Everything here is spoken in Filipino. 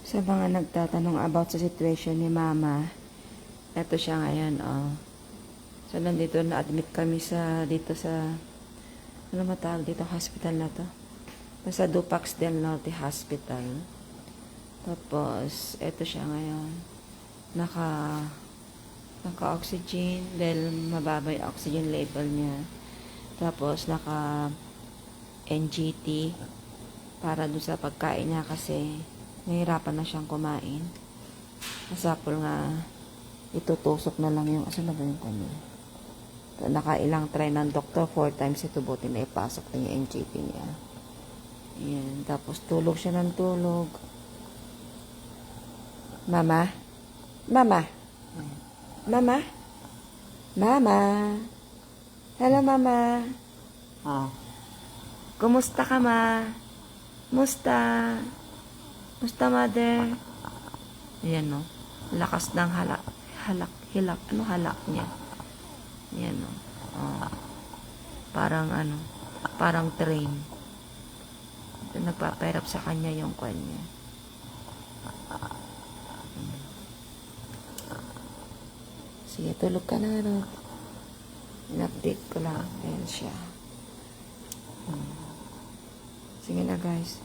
Sa mga nagtatanong about sa situation ni Mama, eto siya ngayon, oh. So, nandito na-admit kami dito sa, ano matawag dito, hospital na to? Sa Dupax del Norte Hospital. Tapos, eto siya ngayon. Naka-oxygen, dahil mababa yung oxygen level niya. Tapos, naka-NGT, para dun sa pagkain niya kasi nahihirapan na siyang kumain. Masapol nga itutusok na lang yung asa na ba yung kanya. Nakailang try ng doktor, 4 times ito buti na ipasok na yung NGT niya. Ayan. Tapos tulog siya ng tulog. Mama? Mama? Mama? Mama? Hello, Mama? Oh. Kumusta ka, Ma? Musta? Musta, Mother? Ayan, no? Lakas ng halak. Ano halak niya? Ayan, no? Oh. Parang train. Nagpapairap sa kanya yung kwan niya. Sige, tulog ka na, no? In-update ko lang. Ayan siya. Sige na, guys.